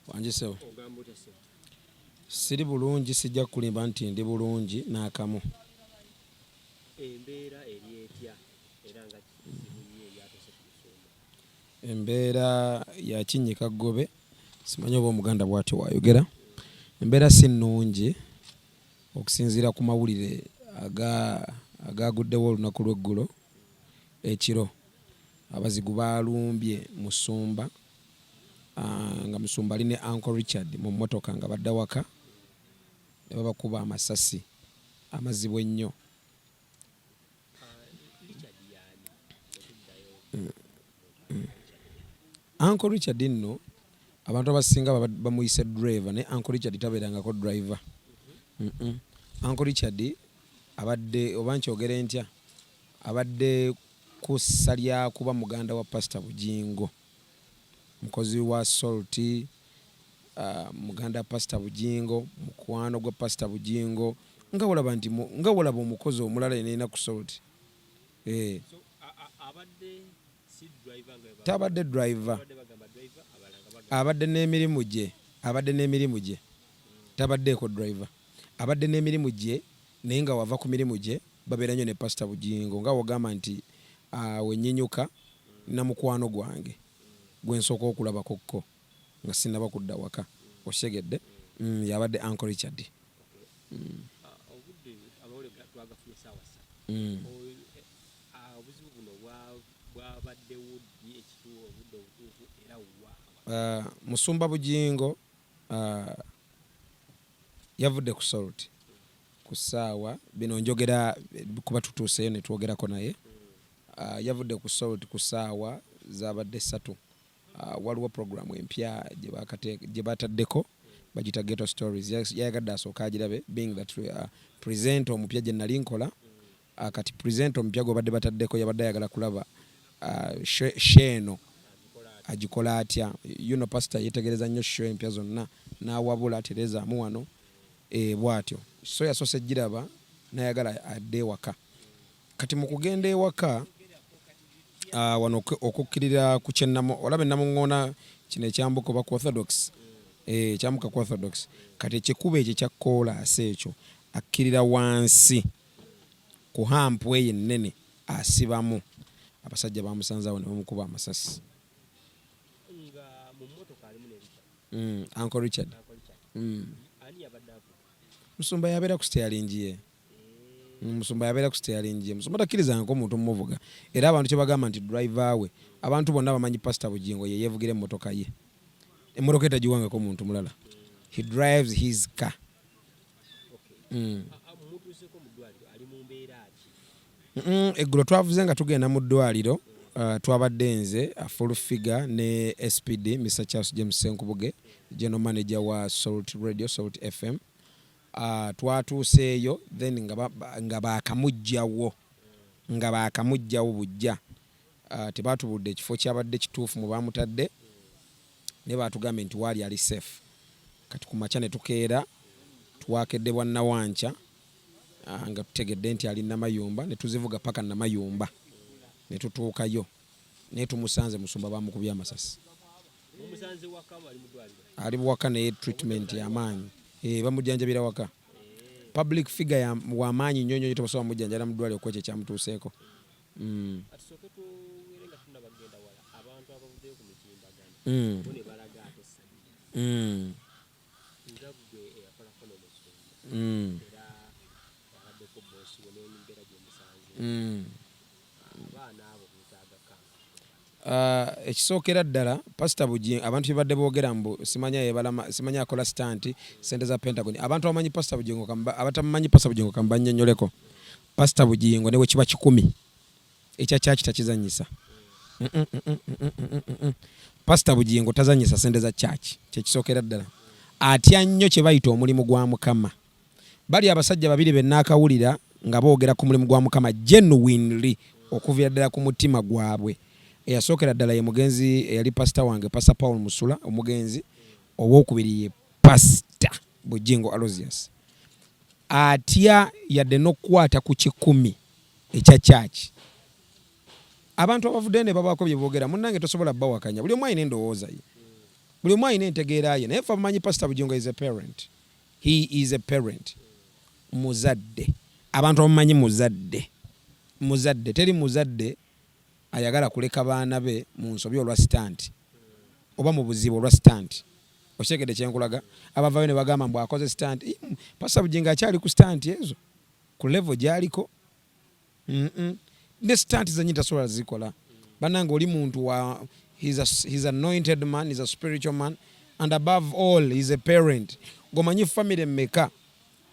Wanje sewo. Siri bulungi sijja kulimba nti ndi bulungi n'akamu. Embeera eri etya era nga kizibuye yatose kusoma. Embeera ya kinnyika ggobe simanyi oba Omuganda bw'atyo wayogera. Embeera si nnungi okusinziira ku mawulire agaguddewo olunaku lw'eggulo ekiro. Abazigu baalumbye Musumba nga Musumba ali ne Uncle Richard mu mmotoka nga badda waka ne babakuba amasasi amazibu ennyo. Uncle Richard nno abantu abasinga bamuyise driver ne Uncle Richard tabeerangako driver. Uncle Richard abadde oba nkyogere ntya abadde ku ssalya kuba muganda wa Pastor Bujingo, mukozi wa Salt, muganda Pastor Bujingo, mukwano gwa Pastor Bujingo, nga walaba omukozi omulala yenna ku Salt. Tabadde driver, abadde n'emirimu gye, tabaddeeko driver, abadde n'emirimu gye naye nga wava ku mirimu gye babeera nnyo ne Pastor Bujingo nga wagamba nti wenyinyuka na mukwano gwange gwe nsooka okulabakokko nga sinnaba kudda waka oshegedde. Yabadde Uncle Richard. Musumba Bujingo yavudde ku Salt ku ssaawa bino njogera kuba tutuuseyo ne twogerako naye. Yavudde ku Salt ku ssaawa zaabadde 3. Waliwo programu empya gye bataddeko bagita Ghetto Stories. Yayagadde asooka agirabe being that present omupya gye nali nkola. Kati present omupya gwe badde bataddeko yabadde ayagala kulaba sheno agikola atya. Pastor yetegereza nnyo show empya zonna n'awabula aterezaamu wano bw'atyo. So yasoose giraba n'ayagala adde ewaka. Kati mu kugenda ewaka wano okukkirira ku kyennamo olaba ennamuŋŋoona kino ekyambuka oba ku Orthodox, ekyambuka ku Orthodox. Kati ekikuba ekyo ekya koolaasi ekyo akkirira wansi ku hampu eyo ennene asibamu. Abasajja bamusanze awo ne bamukuba amasasi. Uncle Richard. Musumba yabeera ku steering ye. Musumba yabeera ku steering ye. Musumba takkirizangako muntu mmuvuga. Era abantu kye bagamba nti driver we abantu bonna bamanyi Pastor Bujingo ye yeevugira emmotoka ye. Emmotoka etagiwangako muntu mulala. He drives his car. Eggulo twavuze nga tugenda mu ddwaliro. Twabadde nze full figure ne SPD Mr. Charles James Senkubuge, general manager wa Salt Radio, Salt FM. Twatuuseeyo then nga baakamugjawo bujja. Tebaatubudde ekifo kyabadde kituufu mu baamutadde ne baatugambye nti waali ali safe. Kati ku makya ne tukeera twakedde bwa Nawanca nga tutegedde nti ali Namayumba ne tuzivuga paka Namayumba ne tutuukayo ne tumusanze Musumba bamukubye amasasi. Ali waka naye treatment y'amaanyi. Bamujjanjabira waka. Public figure wa maanyi nnyo nnyo tobasobola mujjanjala mu ddwaliro kwekyo kyamutuuseeko. Ekisookera ddala Pastor Bujingo abantu bye badde boogera mbu simanya akola stanti sente za Pentagon. Abantu abamanyi Pastor Bujingo abatamanyi Pastor Bujingo bannyonnyoleko. Pastor Bujingo ne bwe kiba 10 ekya church takizannyisa. Pastor Bujingo tazannyisa sente za church. Kye kisookera ddala. Atya nnyo kye bayita omulimu gwa Mukama. Bali abasajja babiri bennaakawulira nga boogera ku mulimu gwa Mukama genuinely okuviira ddala ku mutima gwabwe. Eyasookera ddala ye mugenzi eyali pastor wange Pastor Paul Musula, omugenzi owookubiri ye Pastor Bujingo Aloysius. Atya yadde n'okukwata ku 10 ekya church. Abantu abavudde ne babaako bye boogera munnange tosobola bbawakanya. Buli omu alina endowooza ye. buli omu alina entegeera ye naye ffe abamanyi Pastor Bujingo is a parent. He is a parent. Muzadde. Abantu abamanyi muzadde teri muzadde ayagala kuleka baana be mu nsobi olwa stand oba mu buzibu olwa stand. Oshegede kyenkulaga abavayo ne bagamba mbu akoze stand. Pastor Bujingo akyali ku stand ezo ku level gyaliko. Ne stand zenyi tasobola zikola. Bananga oli muntu wa he's anointed man, he's a spiritual man, and above all he's a parent. Gomanyi family mmeka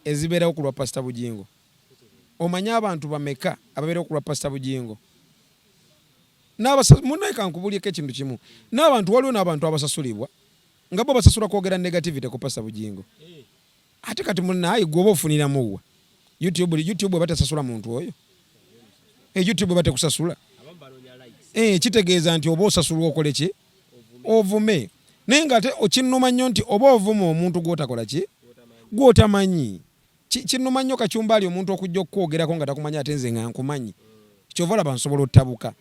ezibeerawo ku lwa Pastor Bujingo? Omanyi abantu bameka ababeerawo ku lwa Pastor Bujingo? Munaye kankubulyeko ekintu kimu. N'abantu waliwo n'abantu abasasulibwa nga bo basasula kwogera negativity ku Pastor Bujingo. Ate kati munaye gwoba ofuniramu wa YouTube batasasula muntu oyo. YouTube batekusasula. Kitegeeza nti oba osasulwa okole ki? Ovume. Naye nga ate okinnuma nnyo nti oba ovuma omuntu gw'otakola ki? Gw'otamanyi. Kinnuma nnyo kacumbali omuntu okujja okwogerako nga takumanya ate nze nga nkumanyi. Kyova olaba nsobola ottabuka.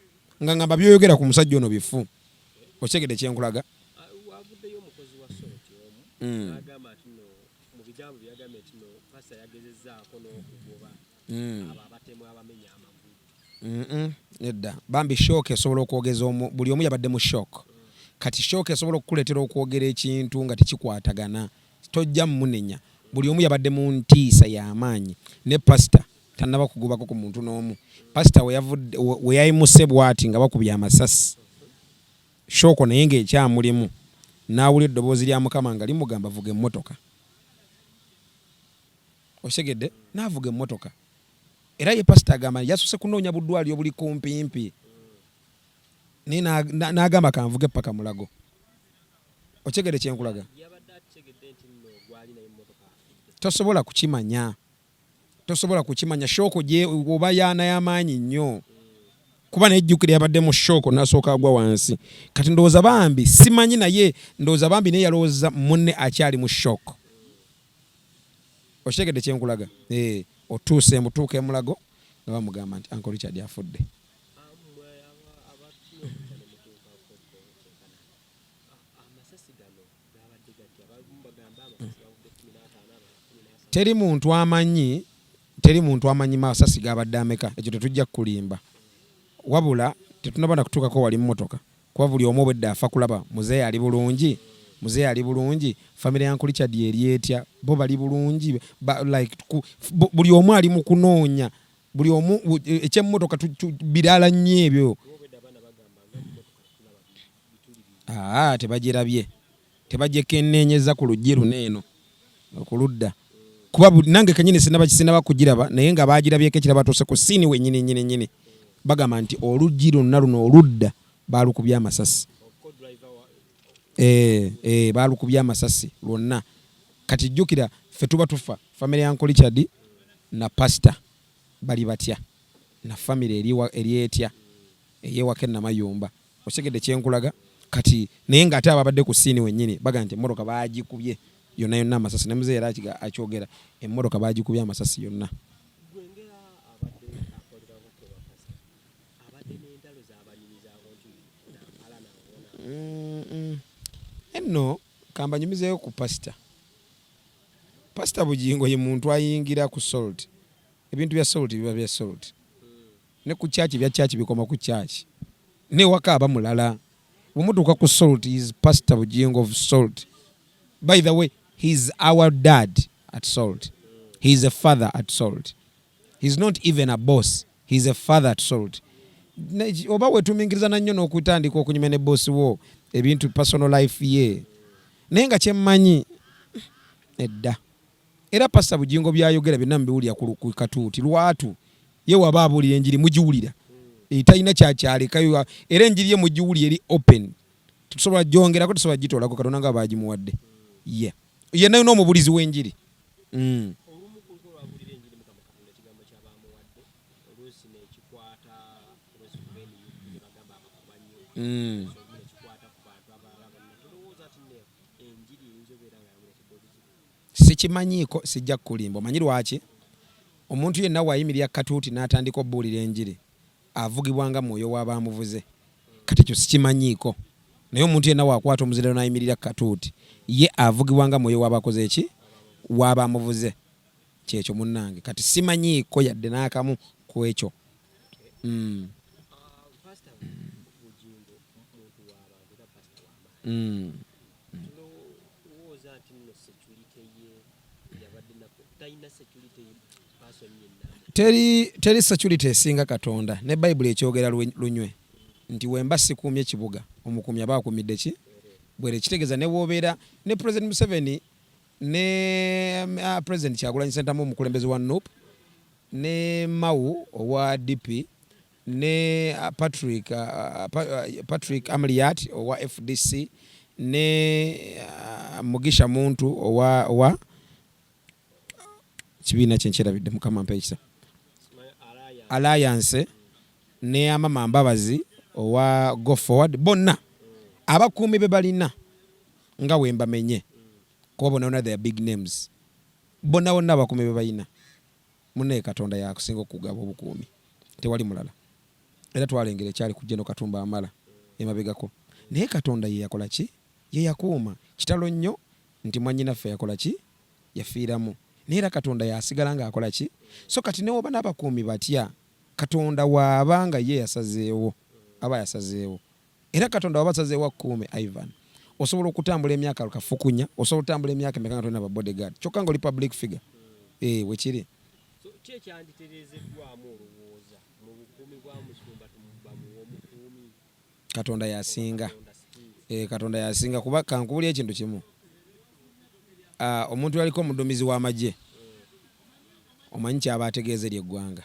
Nga ngamba byoyogera ku musajja ono bifu. Okyegedde kyenkulaga? Wavuddeyo omukozi wa soroti omu n'agamba ati no mu bigambo byagambye nti no Pastor yagezezzaako n'okugoba abo abatemu abamenya amagulu. Nedda bambi shock esobola okwogeza buli omu yabadde mu shock. Kati shock esobola okukuleetera okwogera ekintu nga tekikwatagana. Tojja munenya. Buli omu yabadde mu ntiisa y'amaanyi. Ne Pastor tannaba kugubako ku muntu n'omu. Pastor we yayimuse bw'ati nga bakubye amasasi. Shock naye ng'ekyamulimu. N'awulira eddoboozi lya Mukama nga limugamba vuga emmotoka. Osegedde n'avuga emmotoka. Era ye Pastor agamba yasuse kunoonya buddwali obuli kumpimpi. Naye n'agamba kanvuge paka Mulago. Okegedde kyenkulaga? Tosobola kukimanya. Tosobola kukimanya. Shock gye oba yaana y'amaanyi nnyo. Kuba nejjukira yabadde mu shock n'asooka agwa wansi. Kati ndowooza bambi simanyi naye ndowooza bambi naye yalowooza munne akyali mu shock. Okegedde kyenkulaga? Otuuse mutuuka e Mulago nga bamugamba nti Uncle Richard afudde. Teri muntu amanyi masasi gabadde ameka. Ekyo tetujja kulimba. Wabula tetunabana kutuukako wali mu motoka. Kuba buli omu obwedda afa kulaba muzeeyi ali bulungi. Muzeeyi ali bulungi. Family ya Uncle Richard eri etya. Bo bali bulungi. Buli omu ali mu kunoonya. Buli omu ekyemmotoka birala nnyo ebyo. Tebagirabye. Tebagyekennenyeza ku luggi luneeno. Okuludda. Kuba nange kanyini sinaba kugiraba naye nga bagirabyeko ekiraba batuuse ku siini wennyini. Bagamba nti oluggi lwonna luno oludda baalukubya amasasi. Baalukubya amasasi lwonna. Kati jjukira ffe tuba tufa. Family ya Uncle Richard na Pastor bali batya. Na family eri etya. Eyewaka Namayumba. Osegedde kyenkulaga? Kati naye nga ate ababadde ku siini wennyini baga nti emmotoka baagikubye yonna amasasi. Ne muzeeyi era akyogera emmotoka baagikubye amasasi yonna. Enno kambanyumizeeyo ku Pastor. Pastor Bujingo ye muntu ayingira ku salt. Ebintu bya salt biba bya salt. Ne ku church bya church bikoma ku church. Ne waka aba mulala. Bumutuka ku salt is Pastor Bujingo of salt. By the way, he's our dad at salt. He's a father at salt. He's not even a boss. He's a father at salt. Oba wetumingiriza na nnyo n'okutandika okunyuma ne boss wo ebintu personal life ye. Naye nga kyemmanyi edda. Era Pastor Bujingo byayogera byonna mbiwulira ku katuuti lwatu. Ye waba abuulira enjiri mugiwulira. Talina kyakyalekayo era enjiri ye mugiwulira eri open. Tusobola gyongerako tusobola gitoolako Katonda nga baagimuwadde. Ye nayo n'omubulizi w'enjiri. Sikimanyiiko sijja kulimba. Omanyi lwaki? Omuntu yenna wayimirira katuuti n'atandika obbuulira enjiri avugibwanga mwoyo w'abaamuvuze. Kati ekyo sikimanyiiko. naye omuntu yenna waakwata omuzira n'ayimirira katuuti ye avugibwanga mwoyo w'abakoze eki waba amuvuze kyekyo munnange kati simanyiiko yadde n'akamu ku ekyo. Teri security esinga Katonda ne Bayibuli ekyogera lunywe nti wemba sikuumye ekibuga omukuumi aba akumidde ki bwere kitegeeza ne woobeera ne President Museveni ne President Kyagulanyi Ssentamu omukulembeze wa NUP ne Mau owa DP ne Patrick Amliat owa FDC ne Mugisha Muntu owa kibiina kyenkyerabidde mukama mpa ekisa Alliance ne Amama Mbabazi owa Go Forward bonna abakuumi be balina nga wembamenye kuba bonna their big names bonna abakuumi be balina munne Katonda yakusinga okugaba obukuumi tewali mulala era twalengera ekyali ku Jeno Katumba Amala emabegako naye Katonda ye yakola ki ye yakuuma kitalo nnyo nti mwannyinaffe yakola ki yafiiramu naye era Katonda yasigala nga akola ki so kati newoba n'abakuumi batya Katonda waabanga ye yasazeewo aba yasazeewo era Katonda waba asazeewo akuume Ivan osobola okutambula emyaka kafukunya osobola okutambula emyaka emeka nga tolina ba bodyguard kyokka nga oli public figure wekiri Katonda yasinga Katonda yasinga kuba kankubulya ekintu kimu omuntu yaliko omuduumizi w'amagye omanyi kyaba ategeeza eri eggwanga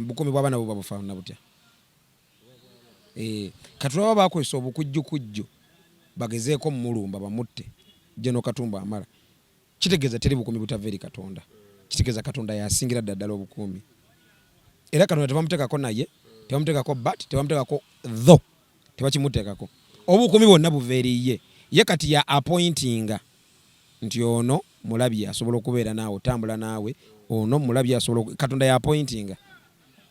bukuumi bw'abaana bo babufaanana butya kati baba bakozesa obukujjukujju bagezeeko mumulumba bamutte Jeno Katumba Amala kitegeeza teri bukuumi butava eri Katonda kitegeeza Katonda yasingira ddala obukuumi era Katonda tebamuteekako naye tebamuteekako but tebamuteekako tho tebakimuteekako obukuumi bwonna buva eriye ye kati ya appointinga nti ono mulabye asobola okubeera naawe otambula naawe ono mulabye asobola Katonda ya appointinga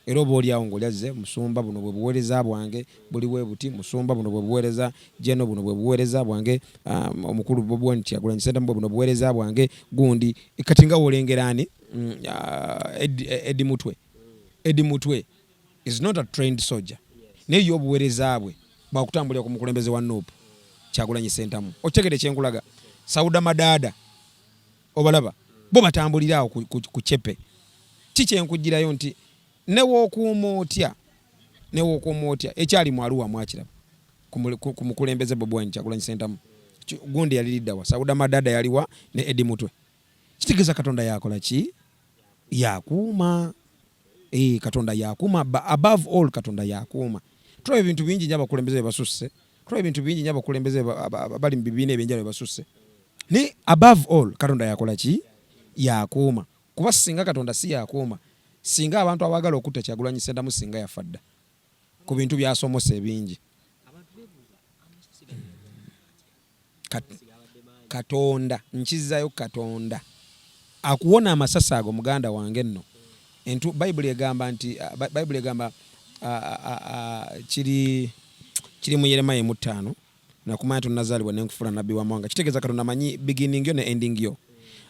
era oba oli awo ng'olyazze musumba buno bwe buweereza bwange buli bwe buti musumba buno bwe buweereza Jeno buno bwe buweereza bwange omukulu bwe nti Kyagulanyi Ssentamu buno buweereza bwange gundi kati nga wolengerani Edi Mutwe is not a trained soldier naye yo obuweereza bwe bakutambulira ku mukulembeze wa NUP Kyagulanyi Ssentamu okitegedde kyenkulaga Sauda Madada obalaba bo batambulira ku Chepe kikyenkugirayo nti newokuuma otya ekyali mu Arua mwakiraba ku mukulembeze Bobi Wine Kyagulanyi Ssentamu gundi yali liddawa Sauda Madada yaliwa ne Edi Mutwe kitegeeza Katonda yakola ki yakuuma Katonda yakuuma above all Katonda yakuuma tulaba ebintu bingi nnyo abakulembeze basusse tulaba ebintu bingi nnyo abakulembeze bali mu bibiina ebyenjawulo basusse ne above all Katonda yakola ki yakuuma kuba singa Katonda si yakuuma singa abantu abaagala okutta Kyagulanyi Ssentamu singa yafa dda ku bintu byasomose ebingi Katonda nkizzayo Katonda akuwona amasasi ago muganda wange nno Bayibuli egamba nti Bayibuli egamba kiri mu Yeremiya 5 nakumanya tunazaalibwa nenkufuna nabbi wa mwanga kitegeeza Katonda manyi beginning yo ne ending yo.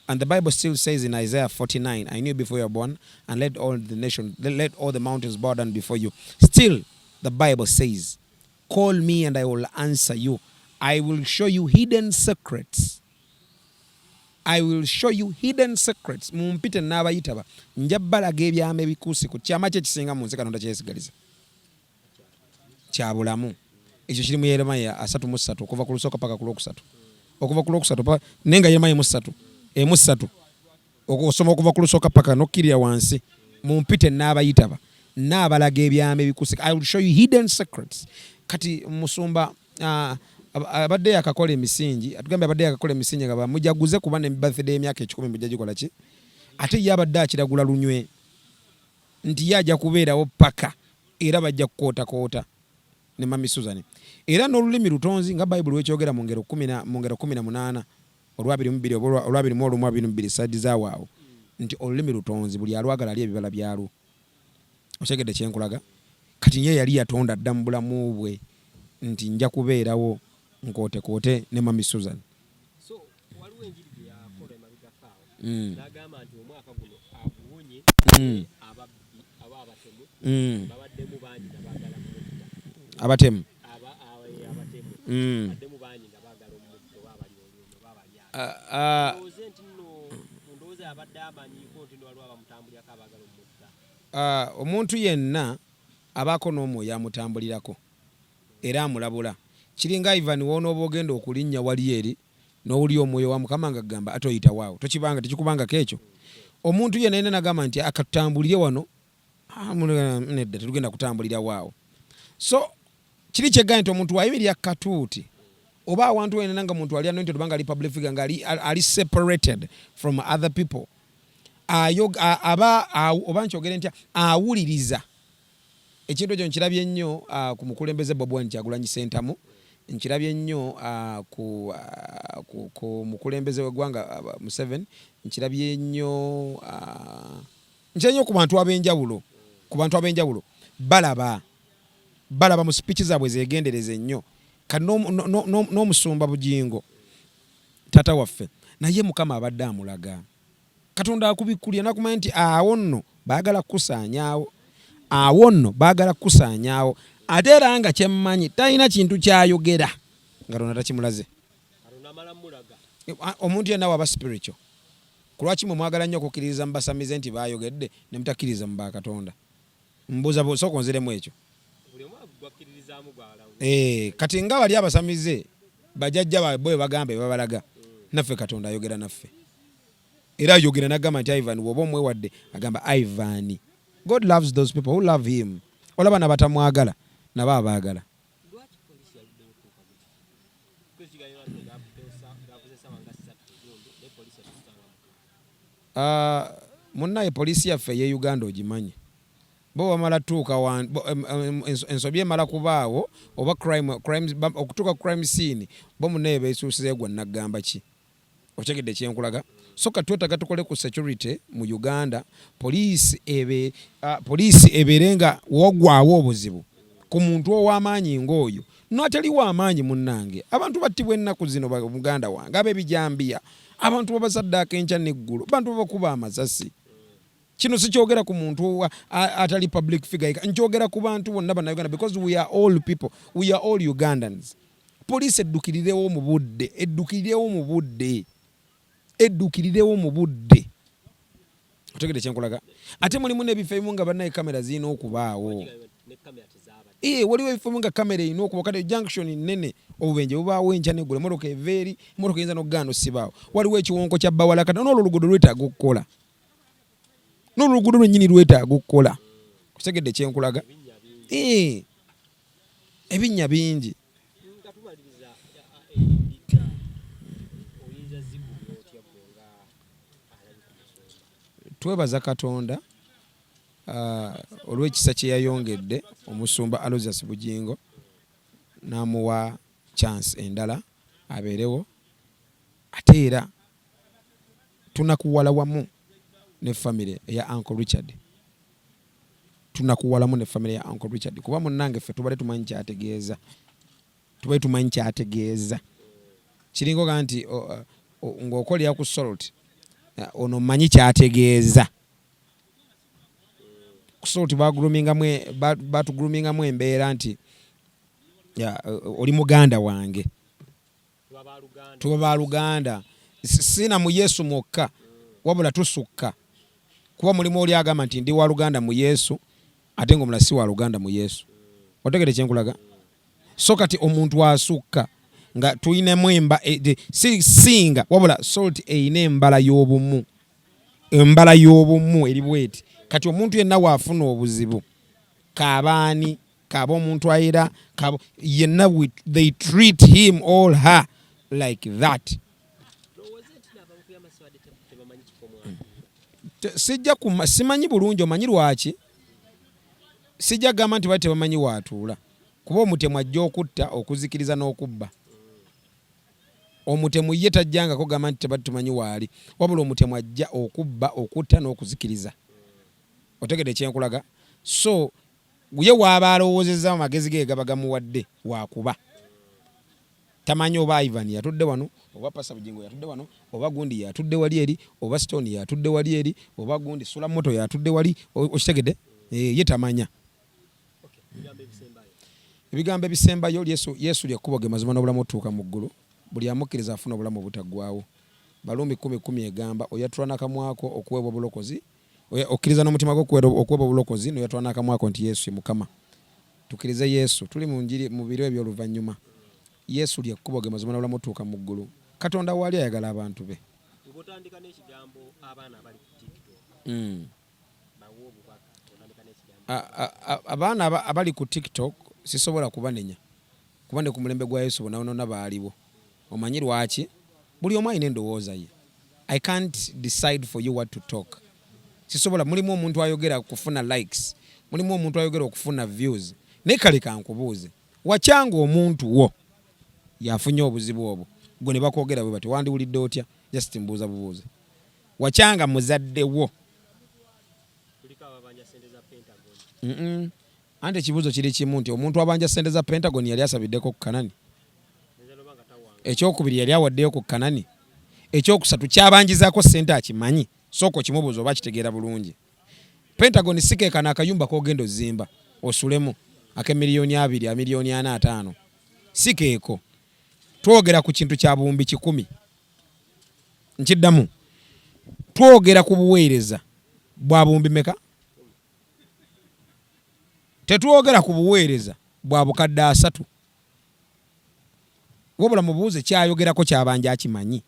And the Bible still says in Isaiah 49, I knew before you were born, and let all the mountains bow down before you. Still, the Bible says, call me and I will answer you. I will show you hidden secrets. I will show you hidden secrets. Mumpite n'abayitaba. Njabalaga ebyama ebikuusi ku kyama kye kisinga mu nsi Katonda kyesigaliza. Kyabulamu. Ekyo kiri mu Yeremiya 3:3 okuva ku lusooka paka ku lwokusatu. Okuva ku lwokusatu nenga Yeremiya 3:3 okusoma okuva ku lusooka paka nokkirira wansi mumpite n'abayitaba n'abalaga ebyama ebikuusi. I will show you hidden secrets. Kati musumba abadde yakakola emisingi atugambe abadde yakakola emisingi nga bamujaguze kuba ne birthday emyaka 10 mujja gikola ki ate ye abadde akiragula lunywe nti yajja kubeerawo paka era bajja kukoota ne Mami Susan era n'olulimi lutonzi nga Bayibuli wekyogera mu ngero 18 olwabiri mu olumu 22 side zaawaawo nti olulimi lutonzi buli alwagala ali ebibala byalwo otegedde kyenkulaga kati ye yali yatonda dda mu bulamu bwe nti nja kubeerawo nkootekoote ne Mami Susan. So waliwo enjiri gye yakola emabigakaawo n'agamba nti omwaka guno aguwonye ababbi abatemu babaddemu bangi nga baagala mutta abatemu baddemu bangi nga baagala omutto baabali olyono baabali ndowooza nti nno ndowooza abadde amanyiiko nti no waliwo abamutambulirako abaagala omutta. Omuntu yenna abaako n'omwoyo amutambulirako era amulabula. Kiringa Ivan w'onooba ogenda okulinnya wali eri n'owuli omwoyo wa Mukama nga gamba atoyita waawo tokibanga tekikubangako ekyo. Omuntu yenna yenna nagamba nti akatambulire wano nedda tetugenda kutambulira waawo. So kiri kyegambye nti omuntu wayimirira katuuti oba awantu wenna nga muntu ali anointed obanga ali public figure nga ali separated from other people oba nkyogere ntya awuliriza ekintu ekyo nkirabye nnyo ku mukulembeze Bobi Wine Kyagulanyi Ssentamu, nkirabye nnyo ku mukulembeze w'eggwanga Museveni, nkirabye nnyo ku bantu ab'enjawulo balaba mu speech zaabwe zegendereze nnyo kati n'omusumba Bujingo tata waffe naye Mukama abadde amulaga Katonda akubikkulya nakumanya nti awo nno baagala kukusaanyaawo ate era nga kyemmanyi talina kintu kyayogera nga Katonda takimulaze. Omuntu yenna waba spiritual kulwaki mwe mwagala nnyo okukkiririza mu basamize nti baayogedde ne mutakkiriza mu bakatonda? Mbuuza sooka onziremu ekyo. Kati nga bali abasamize bajajja baabwe bagamba babalaga naffe Katonda ayogera naffe era ayogera n'agamba nti Ivan woba omwewadde agamba Ivan God loves those people who love him. Olaba nabatamwagala nabo abaagala. Munnaye poliisi yaffe ye Uganda ogimanyi bo bamala tuuka ensobi emala kubaawo oba okutuuka crime scene bo munnaye beesuusize gwa nagamba ki otegedde kyenkulaga. So katwetaaga tukole ku security mu Uganda poliisi ebeerenga wogwawo obuzibu ku muntu ow'amaanyi ng'oyo n'ataliwo amaanyi munnange. Abantu battibwa ennaku zino Muganda wange ab'ebijambiya, abantu babasaddaako enkya n'eggulu, abantu babakuba amasasi. Kino sikyogera ku muntu atali public figure, nkyogera ku bantu bonna bannayuganda because we are all people, we are all Ugandans. Poliisi eddukirirewo mu budde otegedde kyenkulaga. Ate mulimu n'ebifo ebimu nga bannaye kamera zirina okubaawo. Waliwo ebifo nga kamera erina okuba kati junction nnene obubenje bubaawo enkya n'eggulo emmotoka eva eri emmotoka eyinza n'okugaana osibaawo. Waliwo ekiwonko kya Bawala kati n'olwo oluguudo lwetaaga okukola. N'oluguudo lwennyini lwetaaga okukola. Otegedde kyenkulaga. Ebinnya bingi. Twebaza Katonda olw'ekisa kye yayongedde omusumba Aloysius Bujingo n'amuwa chance endala abeerewo. Ate era tunakuwala wamu ne famire eya Uncle Richard. Kuba munnange ffe tubadde tumanyi kyategeeza. Kiringa nti ng'okolera ku salt ono manyi kyategeeza. Ku salt batugulumingamu embeera nti oli muganda wange. Tuba baluganda. Sina mu Yesu mwokka wabula tusukka. Kuba mulimu oli agamba nti ndi wa Luganda mu Yesu ate ng'omulala si wa Luganda mu Yesu. Otegedde kyenkulaga. So kati omuntu asukka nga tuyinemu singa wabula salt eyina embala y'obumu eri bweti. Kati omuntu yenna waafuna obuzibu kaabaani kaaba omuntu ayera yenna they treat him or her like that. Simanyi bulungi omanyi lwaki sijja gamba nti bali tebamanyi waatuula. Kuba omutemu ajja okutta, okuzikiriza n'okubba. Omutemu ye tajjangako gamba nti tebali tumanyi waali, wabula omutemu ajja okubba, okutta n'okuzikiriza. Otegedde kyenkulaga. So ye waaba alowoozezza amagezi ge gaba gamuwadde waakuba tamanyi oba Ivan yatudde wano oba Pasa Bujingo yatudde wano oba gundi yatudde wali eri oba Stone yatudde wali eri oba gundi Sula Moto yatudde wali okitegedde ye tamanya. Ebigambo ebisembayo Yesu lyekkubo ge mazima n'obulamu otuuka mu ggulu buli amukkiriza afuna obulamu obutaggwaawo. Balumi 10:10 egamba oyatula n'akamwako okuweebwa obulokozi okkiriza n'omutima gwo okuweebwa obulokozi n'oyatula n'akamwako nti Yesu ye Mukama. Tukkirize Yesu tuli mu njiri mu biro eby'oluvannyuma. Yesu lyekkubo ge mazima n'obulamu otuuka mu ggulu. Katonda wali ayagala abantu be. Ng'otandika n'ekigambo abaana abali ku TikTok. Bawo obubaka otandika n'ekigambo. Abaana abali ku TikTok sisobola kubanenya kuba ne ku mulembe gwa Yesu bonaona baaliwo. Omanyi lwaki? Buli omu alina endowooza ye. I can't decide for you what to talk. Sisobola, mulimu omuntu ayogera kufuna likes, mulimu omuntu ayogera okufuna views. Naye kale kankubuuze, wakyanga omuntu wo yafunye obuzibu obwo gwe ne bakwogera bwe bati wandiwulidde otya? Just mbuuza bubuuze. Wakyanga muzadde wo kuliko ababanja ssente za Pentagon. Ante ekibuuzo kiri kimu nti omuntu abanja ssente za Pentagon yali asabiddeko ku Kanani. Ekyokubiri yali awaddeyo ku Kanani. Ekyokusatu kyabanjizaako ssente akimanyi. Soko kimubuuza oba kitegeera bulungi. Pentagon sikeekana akayumba k'ogenda ozimba osulemu ak'emiliyoni 2 miliyoni 4 5. Sikeeko. Twogera ku kintu kya buwumbi 10. Nkiddamu. Twogera ku buweereza bwa buwumbi meka? Tetwogera ku buweereza bwa bukadde 3. Wabula mubuuze kyayogerako kyabanja akimanyi.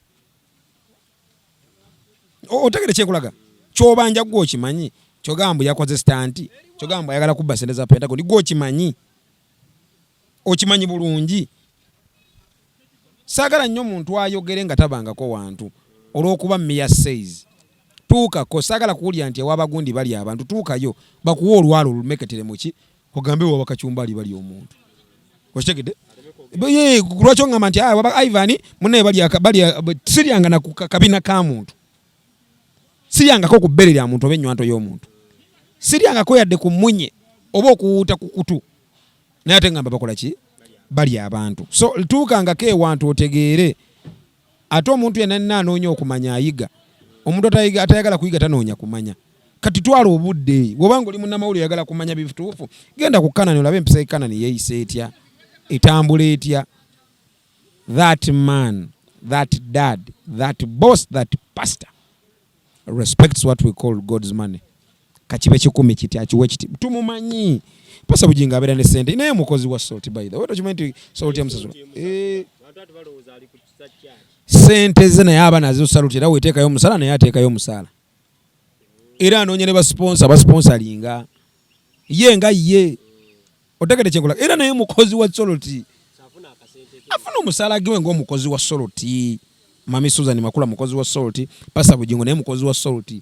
Otegere kyekulaga. Kyobanja gwo kimanyi. Kyogambo yakoze stanti. Kyogambo ayagala kubba ssente za Pentagon. Gwo kimanyi. Okimanyi bulungi. Saagala nnyo muntu ayogere nga tabangako wantu. Olw'okuba Mia says. Tuukako saagala kuwulya nti awabagundi bali abantu. Tuukayo bakuwa olwalo olumeketere muki. Ogambe wa bakacumbali bali omuntu. Okitegedde? Lwaki ongamba nti Ivan munne bali siryanga na kabina ka muntu. Siryangako ku bbere lya muntu oba ennywanto y'omuntu. Siryangako yadde ku munye oba okuwuuta ku kutu. Naye ate ngamba bakola ki? Bali abantu. So tuukangako ewantu otegeere. Ate omuntu yenna anoonya okumanya ayiga. Omuntu atayagala kuyiga tanoonya kumanya. Kati twala obudde. Bw'obanga oli munnamawulire yagala kumanya bituufu, genda ku Kanani olabe empisa y'Kanani yeeyisa etya, etambula etya. That man, that dad, that boss, that pastor respects what we call God's money. Kakibe 10 kiti akiwe kiti. Tumumanyi. Pasa Bujingo abeera ne ssente. Naye mukozi wa Salt by the way. Okimanyi Salt ya musasula. Ssente ze naye aba nazo Salt era weteekayo omusala naye ateekayo omusala. Era anoonya ne basponsalinga. Ye nga ye. Otegede kyekola. Era naye mukozi wa Salt. Afuna omusala gwe ng'omukozi wa Salt. Mami Susan Makula mukozi wa Salt. Pasa Bujingo naye mukozi wa Salt.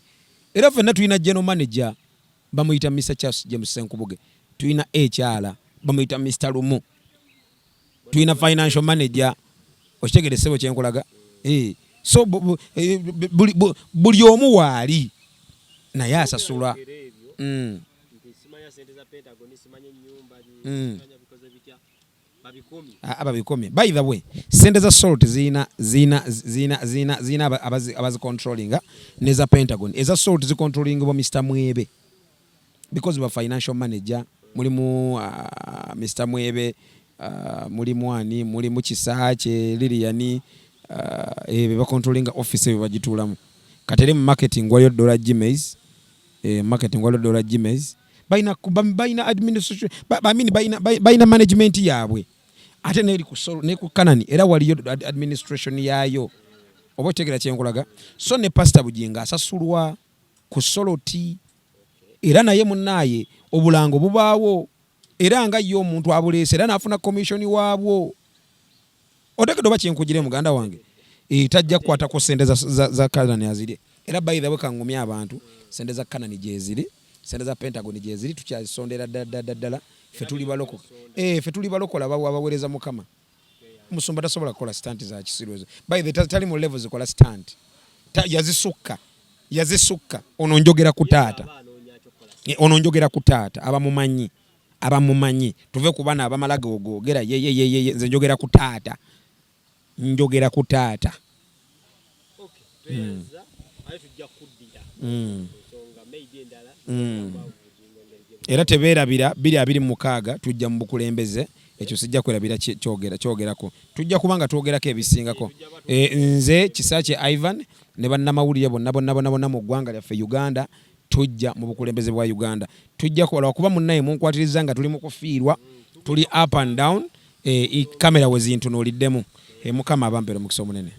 Era ffenna tulina general manager bamuyita Mr. Charles James Senkubuge. Tulina HR bamuyita Mr. Lumu. Tulina financial manager okitegede sebo kyenkolaga. So buli omu waali naye asasula. Ababikomi. By the way, ssente za Salt zina abazi controllinga neza Pentagon. Eza Salt zi controlling wa Mr. Mwebe. Because of financial manager mulimu Mr. Mwebe, mulimu ani, mulimu Kisaache, Liliani, ba controlling office bagitulamu. Katere marketing waliyo Dollar Gmails, marketing waliyo Dollar Gmails. Baina administration, baina management yaabwe. Ate ne ku Kanani era waliyo administration yaayo. Oba tegera kyenkolaga. So ne Pastor Bujingo asasulwa ku Salt. Era naye munnaye obulango bubaawo. Era nga yo omuntu abuleese era n'afuna commission waabwo. Otegedde oba kyenkugire muganda wange. Tajja kukwata ku ssente za Kanani aziri. Era by the way kangumya abantu ssente za Kanani gye ziri. Ssente za Pentagon gye ziri tukyazisondera ddala. Ffe tuli baloko. Ffe tuli balokola abaweereza Mukama. Musumba tasobola kukola stunt za kisirwezo. By the tali mu levels kola stunt. Yazisukka. Ono njogera ku taata. Ono njogera ku taata abamumanyi. abamumanyi tuve ku bana abamala googera ye nze njogera ku taata era tebeerabira 2026 tujja mu bukulembeze ekyo sijja kwerabira kyogerako tujja kubanga twogerako ebisingako nze Kisakye Ivan ne bannamawulire bonna mu ggwanga lyaffe Uganda tujja mu bukulembeze bwa Uganda tujja kuba munnaye munkwatiriza nga tuli mu kufiirwa tuli up and down kamera we zintunuuliddemu Mukama abampeere omukisa omunene